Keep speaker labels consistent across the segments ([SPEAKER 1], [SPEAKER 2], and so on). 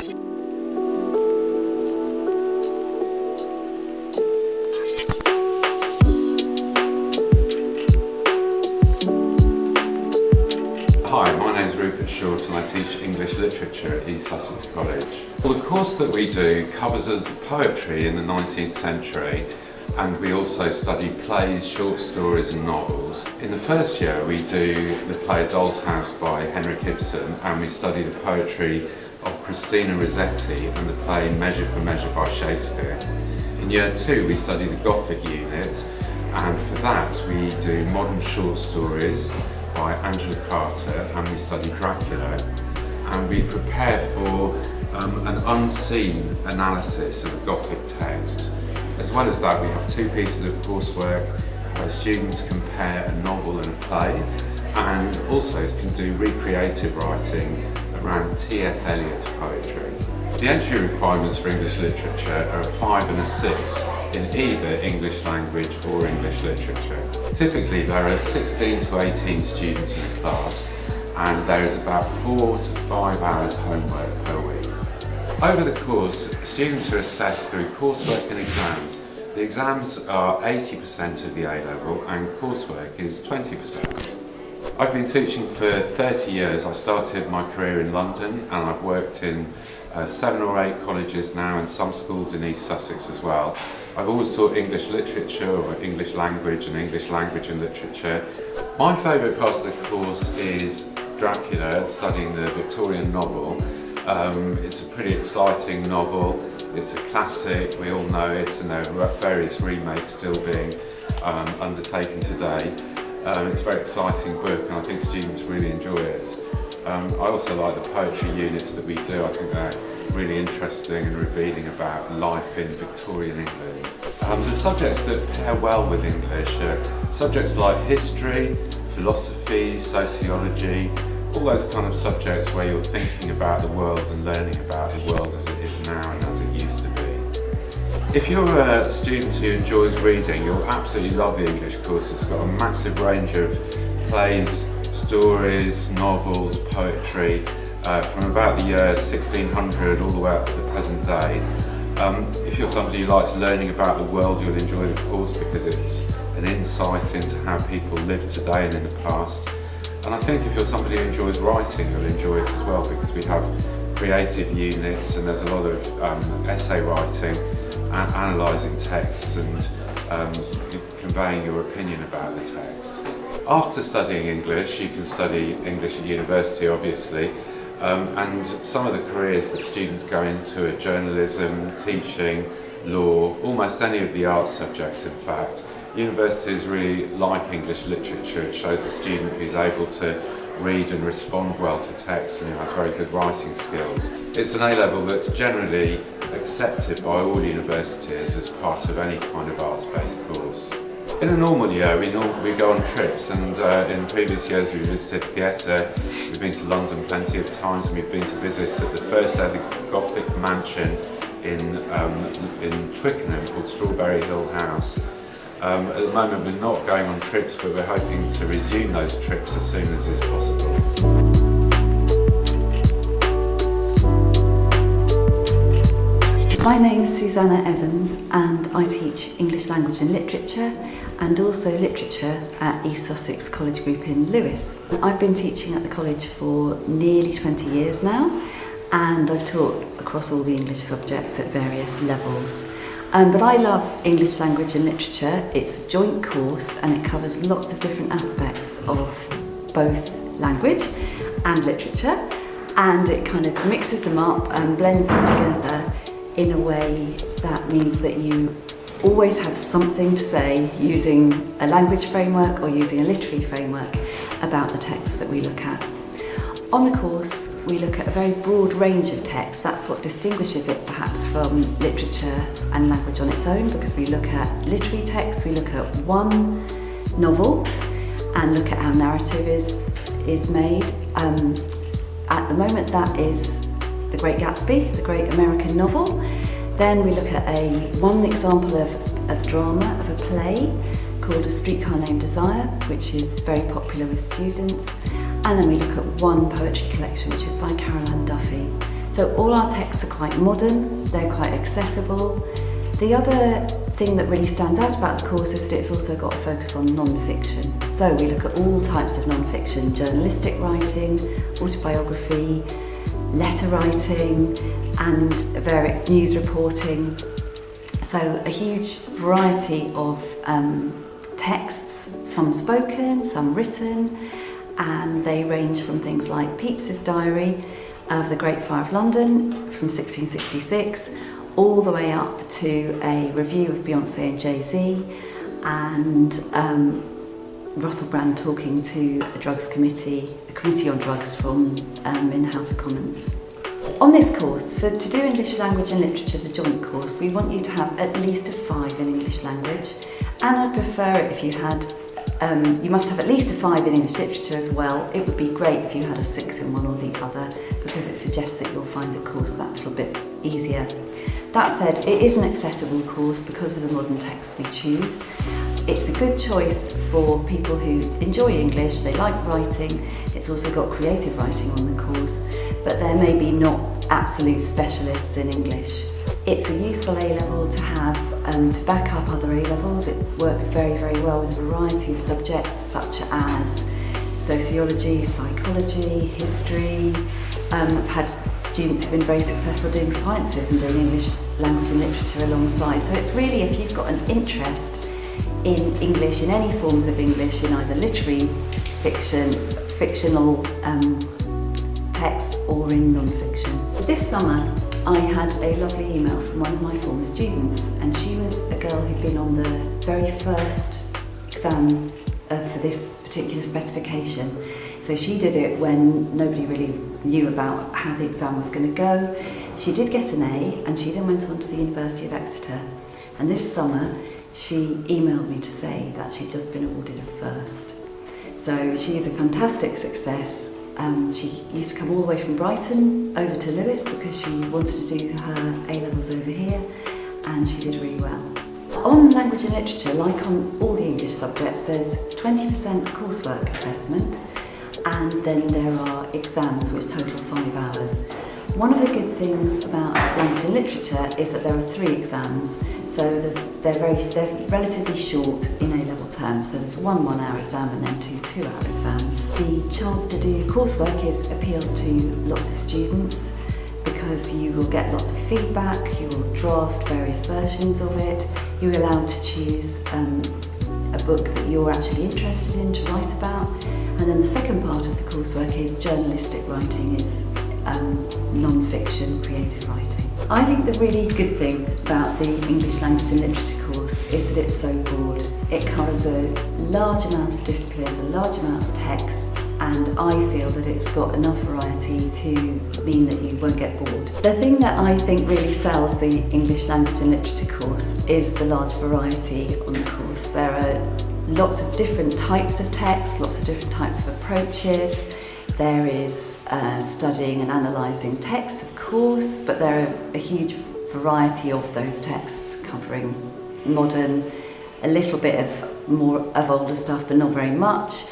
[SPEAKER 1] Hi, my name is and I teach English literature at East Sussex College. Well, the course that we do covers poetry in the 19th century, and we also study plays, short stories and novels. In the first year we do the play A Doll's House by Henrik Ibsen, and we study the poetry of Christina Rossetti and the play Measure for Measure by Shakespeare. In year 2 we study the Gothic unit, and for that we do modern short stories by Angela Carter, and we study Dracula, and we prepare for an unseen analysis of a Gothic text. As well as that, we have 2 pieces of coursework where students compare a novel and a play, and also can do recreative writing around T.S. Eliot's poetry. The entry requirements for English literature are a 5 and a 6 in either English language or English literature. Typically there are 16 to 18 students in a class, and there is about 4 to 5 hours homework per week. Over the course, students are assessed through coursework and exams. The exams are 80% of the A-level and coursework is 20%. I've been teaching for 30 years. I started my career in London, and I've worked in 7 or 8 colleges now, and some schools in East Sussex as well. I've always taught English literature or English language and English language and literature. My favourite part of the course is Dracula, studying the Victorian novel. It's a pretty exciting novel. It's a classic, we all know it, and there are various remakes still being undertaken today. It's a very exciting book, and I think students really enjoy it. I also like the poetry units that we do. I think they're really interesting and revealing about life in Victorian England. The subjects that pair well with English are subjects like history, philosophy, sociology, all those kind of subjects where you're thinking about the world and learning about the world as it is now and as it used to be. If you're a student who enjoys reading, you'll absolutely love the English course. It's got a massive range of plays, stories, novels, poetry, from about the year 1600 all the way up to the present day. If you're somebody who likes learning about the world, you'll enjoy the course because it's an insight into how people live today and in the past. And I think if you're somebody who enjoys writing, you'll enjoy it as well, because we have creative units and there's a lot of essay writing and analysing texts and conveying your opinion about the text. After studying English, you can study English at university, obviously, and some of the careers that students go into are journalism, teaching, law, almost any of the arts subjects in fact. Universities really like English literature. It shows a student who's able to read and respond well to text and who has very good writing skills. It's an A-level that's generally accepted by all universities as part of any kind of arts-based course. In a normal year, we go on trips, and in previous years we visited theatre, we've been to London plenty of times, and we've been to visit at the first ever Gothic mansion in Twickenham called Strawberry Hill House. At the moment we're not going on trips, but we're hoping to resume those trips as soon as is possible.
[SPEAKER 2] My name is Susanna Evans, and I teach English language and literature and also literature at East Sussex College Group in Lewes. I've been teaching at the college for nearly 20 years now, and I've taught across all the English subjects at various levels. But I love English language and literature. It's a joint course and it covers lots of different aspects of both language and literature, and it kind of mixes them up and blends them together in a way that means that you always have something to say using a language framework or using a literary framework about the texts that we look at. On the course, we look at a very broad range of texts. That's what distinguishes it perhaps from literature and language on its own, because we look at literary texts, we look at one novel and look at how narrative is made. At the moment that is The Great Gatsby, the great American novel. Then we look at one example of drama, of a play called A Streetcar Named Desire, which is very popular with students. And then we look at one poetry collection, which is by Caroline Duffy. So all our texts are quite modern, they're quite accessible. The other thing that really stands out about the course is that it's also got a focus on non-fiction. So we look at all types of non-fiction: journalistic writing, autobiography, letter writing, and various news reporting. So a huge variety of texts, some spoken, some written, and they range from things like Pepys's diary of the Great Fire of London from 1666, all the way up to a review of Beyonce and Jay-Z, and Russell Brand talking to a drugs committee, a committee on drugs from in the House of Commons. On this course, to do English language and literature, the joint course, we want you to have at least a 5 in English language, and I'd prefer it if you had, you must have at least a 5 in English literature as well. It would be great if you had a 6 in one or the other, because it suggests that you'll find the course that little bit easier. That said, it is an accessible course because of the modern texts we choose. It's a good choice for people who enjoy English, they like writing. It's also got creative writing on the course, but they're maybe not absolute specialists in English. It's a useful A-level to have to back up other A-levels. It works very, very well with a variety of subjects such as sociology, psychology, history. I've had students who've been very successful doing sciences and doing English language and literature alongside. So it's really, if you've got an interest in English, in any forms of English, in either literary fiction, fictional text, or in non-fiction. This summer I had a lovely email from one of my former students, and she was a girl who'd been on the very first exam for this particular specification. So she did it when nobody really knew about how the exam was going to go. She did get an A, and she then went on to the University of Exeter. And this summer she emailed me to say that she'd just been awarded a first. So she is a fantastic success. She used to come all the way from Brighton over to Lewes because she wanted to do her A-levels over here, and she did really well. On language and literature, like on all the English subjects, there's 20% coursework assessment, and then there are exams which total 5 hours. One of the good things about language and literature is that there are 3 exams, so they're relatively short in A-level terms. So there's one 1-hour exam and then 2 2-hour exams. The chance to do coursework appeals to lots of students because you will get lots of feedback, you will draft various versions of it, you're allowed to choose a book that you're actually interested in to write about. And then the second part of the coursework is journalistic writing, is non-fiction creative writing. I think the really good thing about the English language and literature course is that it's so broad. It covers a large amount of disciplines, a large amount of texts, and I feel that it's got enough variety to mean that you won't get bored. The thing that I think really sells the English language and literature course is the large variety on the course. There are lots of different types of texts, lots of different types of approaches. There is studying and analysing texts, of course, but there are a huge variety of those texts covering modern, a little bit of older stuff, but not very much,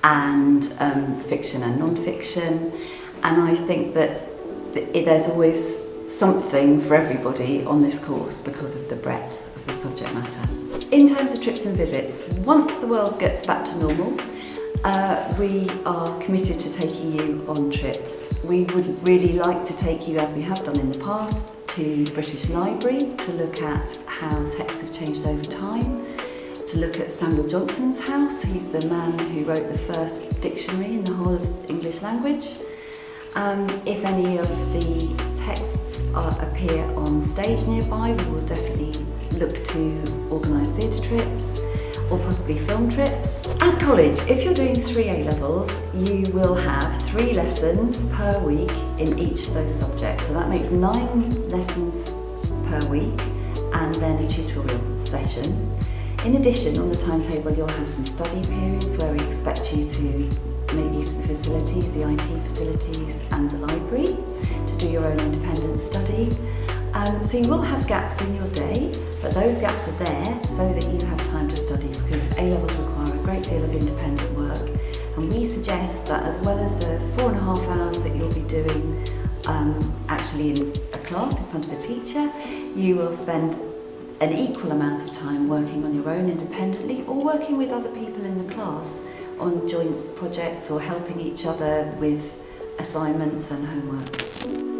[SPEAKER 2] and fiction and non-fiction. And I think that there's always something for everybody on this course because of the breadth of the subject matter. In terms of trips and visits, once the world gets back to normal, we are committed to taking you on trips. We would really like to take you, as we have done in the past, to the British Library to look at how texts have changed over time, to look at Samuel Johnson's house. He's the man who wrote the first dictionary in the whole of English language. If any of the texts appear on stage nearby, we will definitely look to organise theatre trips, or possibly film trips. At college, if you're doing 3 A-levels, you will have 3 lessons per week in each of those subjects. So that makes 9 lessons per week, and then a tutorial session. In addition, on the timetable, you'll have some study periods where we expect you to make use of the facilities, the IT facilities and the library, to do your own independent study. So you will have gaps in your day, but those gaps are there so that you have time to study, because A-levels require a great deal of independent work, and we suggest that as well as the 4.5 hours that you'll be doing actually in a class in front of a teacher. You will spend an equal amount of time working on your own independently or working with other people in the class on joint projects or helping each other with assignments and homework.